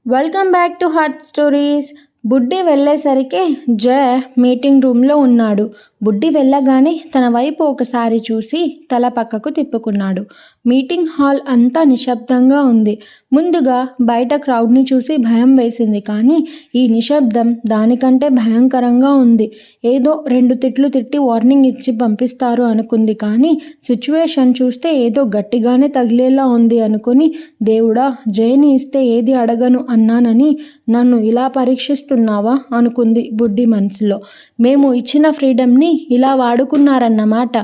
Welcome back to heart stories. బుడ్డి వెళ్ళేసరికి జయ meeting రూమ్లో ఉన్నాడు. బుడ్డి వెళ్ళగానే తన వైపు ఒకసారి చూసి తల పక్కకు తిప్పుకున్నాడు. మీటింగ్ హాల్ అంతా నిశ్శబ్దంగా ఉంది. ముందుగా బయట క్రౌడ్ని చూసి భయం వేసింది, కానీ ఈ నిశ్శబ్దం దానికంటే భయంకరంగా ఉంది. ఏదో 2 తిట్లు తిట్టి వార్నింగ్ ఇచ్చి పంపిస్తారు అనుకుంది, కానీ సిచ్యువేషన్ చూస్తే ఏదో గట్టిగానే తగిలేలా ఉంది అనుకుని, దేవుడా, జయని ఇస్తే ఏది అడగను అన్నానని నన్ను ఇలా పరీక్షిస్తున్నావా అనుకుంది బుడ్డి మనసులో. మేము ఇచ్చిన ఫ్రీడమ్ని ఇలా వాడుకున్నారన్నమాట.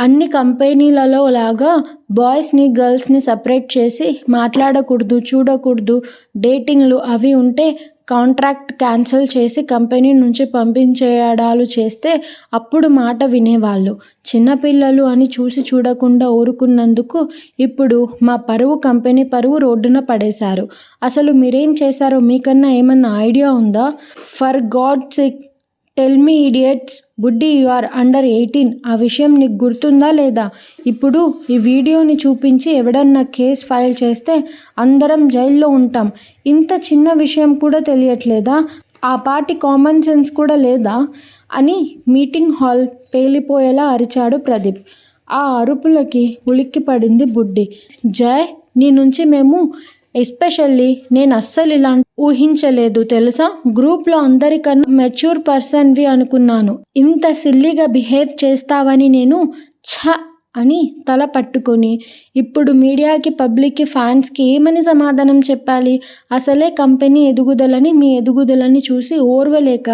అన్ని కంపెనీలలో లాగా బాయ్స్ని గర్ల్స్ని సపరేట్ చేసి మాట్లాడకూడదు, చూడకూడదు, డేటింగ్లు అవి ఉంటే కాంట్రాక్ట్ క్యాన్సిల్ చేసి కంపెనీ నుంచి పంపించేయడాలు చేస్తే అప్పుడు మాట వినేవాళ్ళు. చిన్నపిల్లలు అని చూసి చూడకుండా ఊరుకున్నందుకు ఇప్పుడు మా పరువు, కంపెనీ పరువు రోడ్డున పడేశారు. అసలు మీరేం చేశారో మీకన్నా ఏమన్నా ఐడియా ఉందా? For God sake tell me idiots. బుడ్డి, యు ఆర్ అండర్ 18. ఆ విషయం నీకు గుర్తుందా లేదా? ఇప్పుడు ఈ వీడియోని చూపించి ఎవడన్నా కేసు ఫైల్ చేస్తే అందరం జైల్లో ఉంటాం. ఇంత చిన్న విషయం కూడా తెలియట్లేదా? ఆ పాటి కామన్ సెన్స్ కూడా లేదా అని మీటింగ్ హాల్ పేలిపోయేలా అరిచాడు ప్రదీప్. ఆ అరుపులకి ఉలిక్కిపడింది బుడ్డి. జయ్, నీ నుంచి మేము ఎస్పెషల్లీ నేను అస్సలు ఇలాంటి ఊహించలేదు తెలుసా. గ్రూప్లో అందరికన్నా మెచ్యూర్ పర్సన్వి అనుకున్నాను. ఇంత సిల్లీగా బిహేవ్ చేస్తావని నేను ఛ అని తల పట్టుకొని ఇప్పుడు మీడియాకి, పబ్లిక్కి, ఫ్యాన్స్కి ఏమని సమాధానం చెప్పాలి? అసలే కంపెనీ ఎదుగుదలని, మీ ఎదుగుదలని చూసి ఓర్వలేక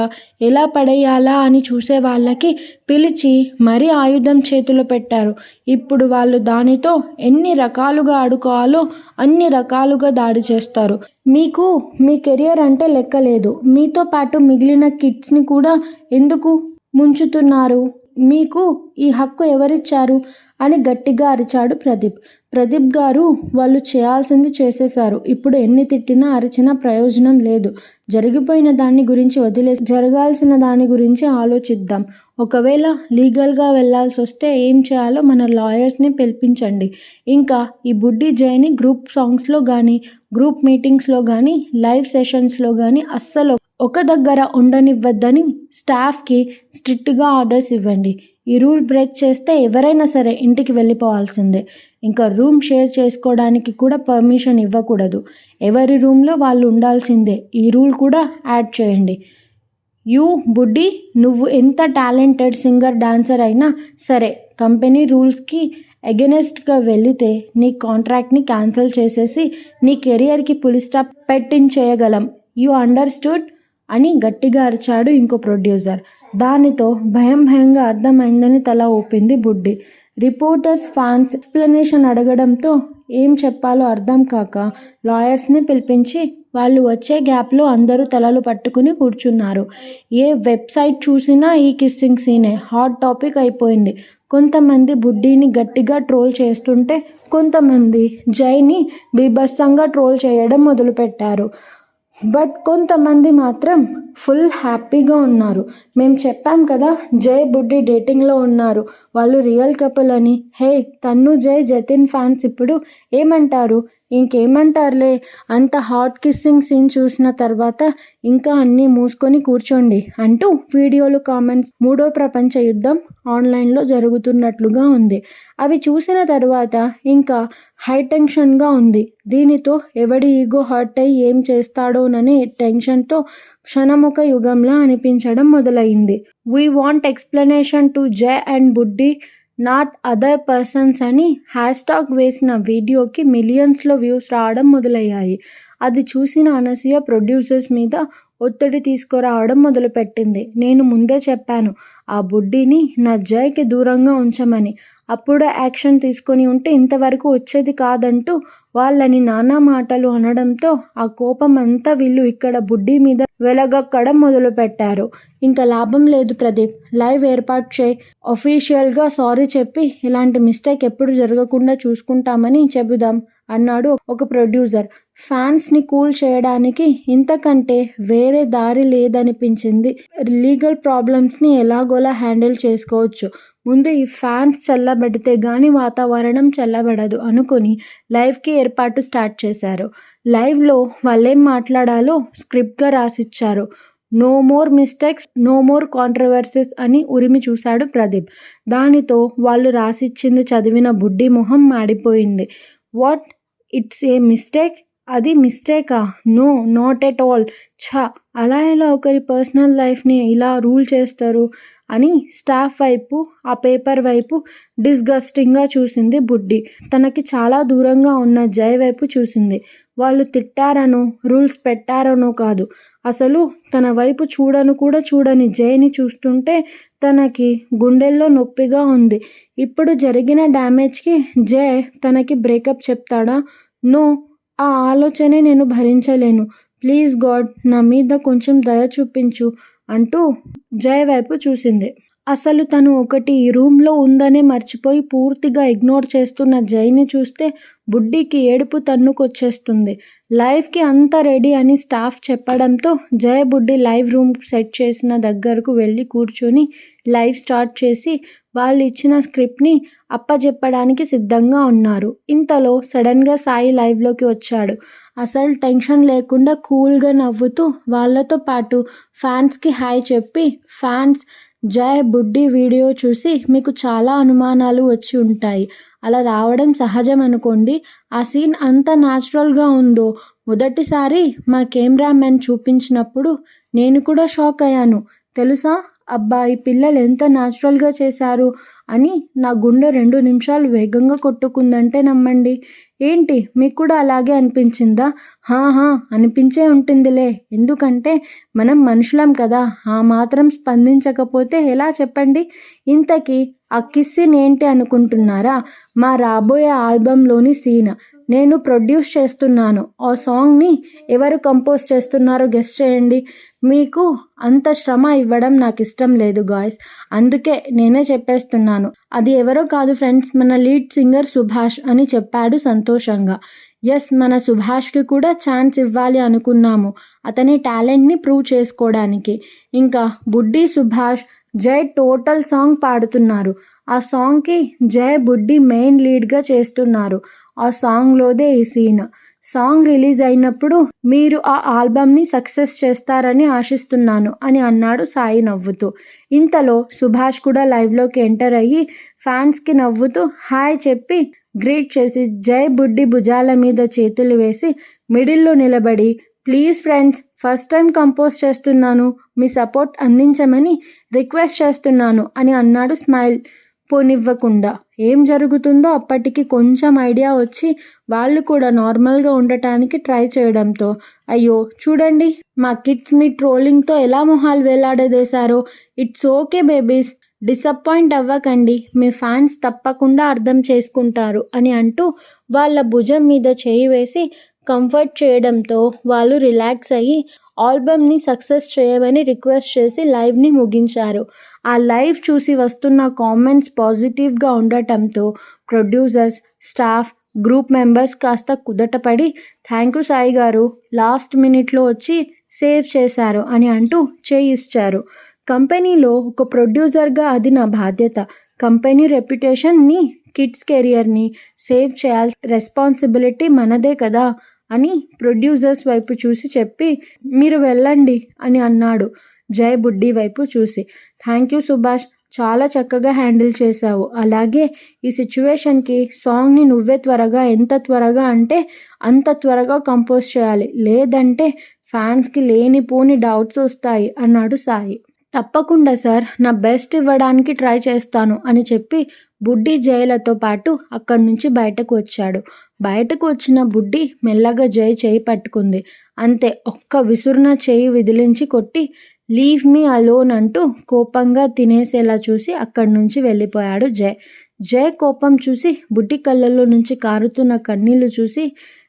ఎలా పడేయాలా అని చూసే వాళ్ళకి పిలిచి మరీ ఆయుధం చేతిలో పెట్టారు. ఇప్పుడు వాళ్ళు దానితో ఎన్ని రకాలుగా ఆడుకోవాలో అన్ని రకాలుగా దాడి చేస్తారు. మీకు మీ కెరియర్ అంటే లెక్కలేదు. మీతో పాటు మిగిలిన కిడ్స్ని కూడా ఎందుకు ముంచుతున్నారు? మీకు ఈ హక్కు ఎవరిచ్చారు అని గట్టిగా అరిచాడు ప్రదీప్. ప్రదీప్ గారు, వాళ్ళు చేయాల్సింది చేసేశారు. ఇప్పుడు ఎన్ని తిట్టినా అరిచినా ప్రయోజనం లేదు. జరిగిపోయిన దాని గురించి వదిలేసి జరగాల్సిన దాని గురించి ఆలోచిద్దాం. ఒకవేళ లీగల్గా వెళ్లాల్సి వస్తే ఏం చేయాలో మన లాయర్స్ని పిలిపించండి. ఇంకా ఈ బుడ్డి జైని గ్రూప్ సాంగ్స్లో కానీ, గ్రూప్ మీటింగ్స్లో కానీ, లైవ్ సెషన్స్లో కానీ అస్సలు ఒక దగ్గర ఉండనివ్వద్దని స్టాఫ్కి స్ట్రిక్ట్గా ఆర్డర్స్ ఇవ్వండి. ఈ రూల్ బ్రేక్ చేస్తే ఎవరైనా సరే ఇంటికి వెళ్ళిపోవాల్సిందే. ఇంకా రూమ్ షేర్ చేసుకోవడానికి కూడా పర్మిషన్ ఇవ్వకూడదు. ఎవరి రూమ్లో వాళ్ళు ఉండాల్సిందే. ఈ రూల్ కూడా యాడ్ చేయండి. యూ బుడ్డి, నువ్వు ఎంత టాలెంటెడ్ సింగర్, డాన్సర్ అయినా సరే కంపెనీ రూల్స్కి ఎగెనెస్ట్గా వెళితే నీ కాంట్రాక్ట్ని క్యాన్సిల్ చేసేసి నీ కెరియర్కి పులి స్టాప్ పెట్టించేయగలం. యూ అండర్స్టూడ్ అని గట్టిగా అరిచాడు ఇంకో ప్రొడ్యూసర్. దానితో భయంగా అర్థమైందని తల ఊపింది బుడ్డి. రిపోర్టర్స్, ఫ్యాన్స్ ఎక్స్ప్లెనేషన్ అడగడంతో ఏం చెప్పాలో అర్థం కాక లాయర్స్ని పిలిపించి వాళ్ళు వచ్చే గ్యాప్లో అందరూ తలలు పట్టుకుని కూర్చున్నారు. ఏ వెబ్సైట్ చూసినా ఈ కిస్సింగ్ సీనే హాట్ టాపిక్ అయిపోయింది. కొంతమంది బుడ్డిని గట్టిగా ట్రోల్ చేస్తుంటే కొంతమంది జైని బీభత్సంగా ట్రోల్ చేయడం మొదలుపెట్టారు. బట్ కొంతమంది మాత్రం ఫుల్ హ్యాపీగా ఉన్నారు. మేము చెప్పాం కదా, జై బుడ్డి డేటింగ్లో ఉన్నారు, వాళ్ళు రియల్ కపుల్ అని. హే, తన్ను జై జతిన్ ఫ్యాన్స్ ఇప్పుడు ఏమంటారు? ఇంకేమంటారులే. అంత హాట్ కిస్సింగ్ సీన్ చూసిన తర్వాత ఇంకా అన్నీ మూసుకొని కూర్చోండి అంటూ వీడియోలు, కామెంట్స్. 3వ ప్రపంచ యుద్ధం ఆన్లైన్లో జరుగుతున్నట్లుగా ఉంది. అవి చూసిన తర్వాత ఇంకా హై టెన్షన్గా ఉంది. దీనితో ఎవడి ఈగో హర్ట్ అయ్యి ఏం చేస్తాడోననే టెన్షన్తో క్షణముఖ యుగంలా అనిపించడం మొదలైంది. వీ వాంట్ ఎక్స్ప్లెనేషన్ టు జై అండ్ బుడ్డి, నాట్ అదర్ పర్సన్స్ అని హ్యాష్టాగ్ వేసిన వీడియోకి మిలియన్స్లో వ్యూస్ రావడం మొదలయ్యాయి. అది చూసిన అనసూయ ప్రొడ్యూసర్స్ మీద ఒత్తిడి తీసుకురావడం మొదలుపెట్టింది. నేను ముందే చెప్పాను ఆ బుడ్డిని నా జైకి దూరంగా ఉంచమని. అప్పుడే యాక్షన్ తీసుకొని ఉంటే ఇంతవరకు వచ్చేది కాదంటూ వాళ్ళని నానా మాటలు అనడంతో ఆ కోపం అంతా వీళ్ళు ఇక్కడ బుడ్డి మీద వెలగక్కడం మొదలుపెట్టారు. ఇంకా లాభం లేదు ప్రదీప్, లైవ్ ఏర్పాటు చేయి. అఫీషియల్గా సారీ చెప్పి ఇలాంటి మిస్టేక్ ఎప్పుడు జరగకుండా చూసుకుంటామని చెబుదాం అన్నాడు ఒక ప్రొడ్యూసర్. ఫ్యాన్స్ని కూల్ చేయడానికి ఇంతకంటే వేరే దారి లేదనిపించింది. లీగల్ ప్రాబ్లమ్స్ని ఎలాగోలా హ్యాండిల్ చేసుకోవచ్చు. ముందు ఈ ఫ్యాన్స్ చల్లబడితే గానీ వాతావరణం చల్లబడదు అనుకుని లైవ్కి ఏర్పాటు స్టార్ట్ చేశారు. లైవ్లో వాళ్ళేం మాట్లాడాలో స్క్రిప్ట్గా రాసిచ్చారు. No more mistakes, no more controversies అని ఉరిమి చూశాడు ప్రదీప్. దానితో వాళ్ళు రాసిచ్చింది చదివిన బుడ్డి మొహం మాడిపోయింది. What, it's a mistake? అది మిస్టేకా? No, not at all. ఛ, అలా ఎలా ఒకరి పర్సనల్ లైఫ్ని ఇలా రూల్ చేస్తారు అని స్టాఫ్ వైపు, ఆ పేపర్ వైపు డిస్గస్టింగ్గా చూసింది బుడ్డి. తనకి చాలా దూరంగా ఉన్న జై వైపు చూసింది. వాళ్ళు తిట్టారనో రూల్స్ పెట్టారనో కాదు, అసలు తన వైపు చూడను కూడా చూడని జైని చూస్తుంటే తనకి గుండెల్లో నొప్పిగా ఉంది. ఇప్పుడు జరిగిన డ్యామేజ్కి జై తనకి బ్రేకప్ చెప్తాడా? నో, ఆ ఆలోచనే నేను భరించలేను. ప్లీజ్ గాడ్, నా మీద కొంచెం దయ చూపించు అంటూ జై వైపు చూసింది. అసలు తను ఒకటి ఈ రూమ్లో ఉందనే మర్చిపోయి పూర్తిగా ఇగ్నోర్ చేస్తున్న జైని చూస్తే బుడ్డికి ఏడుపు తన్నుకొచ్చేస్తుంది. లైవ్కి అంతా రెడీ అని స్టాఫ్ చెప్పడంతో జై బుడ్డి లైవ్ రూమ్ సెట్ చేసిన దగ్గరకు వెళ్ళి కూర్చొని లైవ్ స్టార్ట్ చేసి వాళ్ళు ఇచ్చిన స్క్రిప్ట్ని అప్పజెప్పడానికి సిద్ధంగా ఉన్నారు. ఇంతలో సడన్గా సాయి లైవ్లోకి వచ్చాడు. అసలు టెన్షన్ లేకుండా కూల్గా నవ్వుతూ వాళ్ళతో పాటు ఫ్యాన్స్కి హాయ్ చెప్పి, ఫ్యాన్స్, జై బుడ్డి వీడియో చూసి మీకు చాలా అనుమానాలు వచ్చి ఉంటాయి. అలా రావడం సహజం అనుకోండి. ఆ సీన్ అంత న్యాచురల్గా ఉందో మొదటిసారి మా కెమెరామెన్ చూపించినప్పుడు నేను కూడా షాక్ అయ్యాను తెలుసా. అబ్బా, ఈ పిల్లలు ఎంత న్యాచురల్గా చేశారు అని నా గుండె 2 నిమిషాలు వేగంగా కొట్టుకుందంటే నమ్మండి. ఏంటి, మీకు కూడా అలాగే అనిపించిందా? హా, అనిపించే ఉంటుందిలే, ఎందుకంటే మనం మనుషులం కదా. ఆ మాత్రం స్పందించకపోతే ఎలా చెప్పండి. ఇంతకీ ఆ కిస్ సీన్ ఏంటి అనుకుంటున్నారా? మా రాబోయే ఆల్బంలోని సీన్. నేను ప్రొడ్యూస్ చేస్తున్నాను. ఆ సాంగ్ని ఎవరు కంపోజ్ చేస్తున్నారో గెస్ చేయండి. మీకు అంత శ్రమ ఇవ్వడం నాకు ఇష్టం లేదు గాయ్స్, అందుకే నేనే చెప్పేస్తున్నాను. అది ఎవరో కాదు ఫ్రెండ్స్, మన లీడ్ సింగర్ సుభాష్ అని చెప్పాడు సంతోషంగా. ఎస్, మన సుభాష్కి కూడా ఛాన్స్ ఇవ్వాలి అనుకున్నాము, అతని టాలెంట్ని ప్రూవ్ చేసుకోవడానికి. ఇంకా బుడ్డి, సుభాష్, జై టోటల్ సాంగ్ పాడుతున్నారు. ఆ సాంగ్కి జై బుడ్డి మెయిన్ లీడ్గా చేస్తున్నారు. ఆ సాంగ్లోదే ఈ సీన్. సాంగ్ రిలీజ్ అయినప్పుడు మీరు ఆ ఆల్బమ్ని సక్సెస్ చేస్తారని ఆశిస్తున్నాను అని అన్నాడు సాయి నవ్వుతూ. ఇంతలో సుభాష్ కూడా లైవ్లోకి ఎంటర్ అయ్యి ఫ్యాన్స్కి నవ్వుతూ హాయ్ చెప్పి గ్రీట్ చేసి జై బుడ్డి భుజాల మీద చేతులు వేసి మిడిల్లో నిలబడి, please friends, first time compose చేస్తున్నాను, మీ సపోర్ట్ అందించమని రిక్వెస్ట్ చేస్తున్నాను అని అన్నాడు స్మైల్ పోనివ్వకుండా. ఏం జరుగుతుందో అప్పటికి కొంచెం ఐడియా వచ్చి వాళ్ళు కూడా నార్మల్గా ఉండటానికి ట్రై చేయడంతో, అయ్యో చూడండి మా కిడ్స్ మీ ట్రోలింగ్తో ఎలా మొహాలు వేలాడదీశారో. ఇట్స్ ఓకే బేబీస్, డిసప్పాయింట్ అవ్వకండి, మీ ఫ్యాన్స్ తప్పకుండా అర్థం చేసుకుంటారు అని అంటూ వాళ్ళ భుజం మీద చేయి వేసి కంఫర్ట్ చేయడంతో వాళ్ళు రిలాక్స్ అయ్యి ఆల్బమ్ని సక్సెస్ చేయమని రిక్వెస్ట్ చేసి లైవ్ని ముగించారు. ఆ లైవ్ చూసి వస్తున్న కామెంట్స్ పాజిటివ్గా ఉండటంతో ప్రొడ్యూసర్స్, స్టాఫ్, గ్రూప్ మెంబర్స్ కాస్త కుదటపడి థ్యాంక్ యూ సాయి గారు, లాస్ట్ మినిట్లో వచ్చి సేవ్ చేశారు అని అంటూ చేయిచ్చారు. కంపెనీలో ఒక ప్రొడ్యూసర్గా అది నా బాధ్యత. కంపెనీ రెప్యుటేషన్ని, కిడ్స్ కెరియర్ని సేవ్ చేయాల్సిన రెస్పాన్సిబిలిటీ మనదే కదా అని ప్రొడ్యూసర్స్ వైపు చూసి చెప్పి మీరు వెళ్ళండి అని అన్నాడు జై బుడ్డి వైపు చూసి. థ్యాంక్ యూ సుభాష్, చాలా చక్కగా హ్యాండిల్ చేశావు. అలాగే ఈ సిచ్యువేషన్కి సాంగ్ని నువ్వే త్వరగా, ఎంత త్వరగా అంటే అంత త్వరగా కంపోజ్ చేయాలి, లేదంటే ఫ్యాన్స్కి లేనిపోని డౌట్స్ వస్తాయి అన్నాడు సాయి. తప్పకుండా సార్, నా బెస్ట్ ఇవ్వడానికి ట్రై చేస్తాను అని చెప్పి బుడ్డి జైలతో పాటు అక్కడి నుంచి బయటకు వచ్చాడు. బయటకు వచ్చిన బుడ్డి మెల్లగా జై చేయి పట్టుకుంది. అంతే, ఒక్క విసురున చేయి విదిలించి కొట్టి లీవ్ మీ అలోన్ అంటూ కోపంగా తినేసేలా చూసి అక్కడి నుంచి వెళ్ళిపోయాడు జై. జై కోపం చూసి బుడ్డి కళ్ళల్లో నుంచి కారుతున్న కన్నీళ్లు చూసి,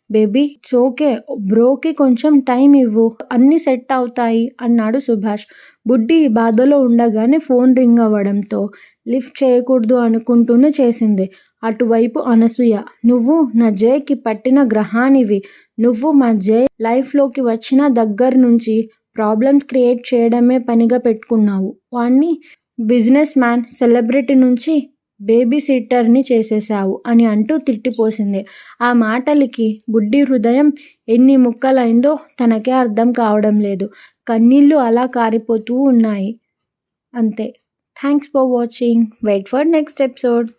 బేబీ ఇట్స్ ఓకే, బ్రోకి కొంచెం టైం ఇవ్వు, అన్నీ సెట్ అవుతాయి అన్నాడు సుభాష్. బుడ్డి బాధలో ఉండగానే ఫోన్ రింగ్ అవ్వడంతో లిఫ్ట్ చేయకూడదు అనుకుంటూనే చేసింది. అటువైపు అనసూయ, నువ్వు నా జయకి పట్టిన గ్రహానివి. నువ్వు మా జయ లైఫ్లోకి వచ్చిన దగ్గర నుంచి ప్రాబ్లమ్స్ క్రియేట్ చేయడమే పనిగా పెట్టుకున్నావు. వాణ్ణి బిజినెస్ మ్యాన్, సెలబ్రిటీ నుంచి బేబీ సిట్టర్ని చేసేశావు అని అంటూ తిట్టిపోసింది. ఆ మాటలకి బుడ్డి హృదయం ఎన్ని ముక్కలైందో తనకే అర్థం కావడం లేదు. కన్నీళ్ళు అలా కారిపోతూ ఉన్నాయి. అంతే. Thanks for watching. Wait for next episode.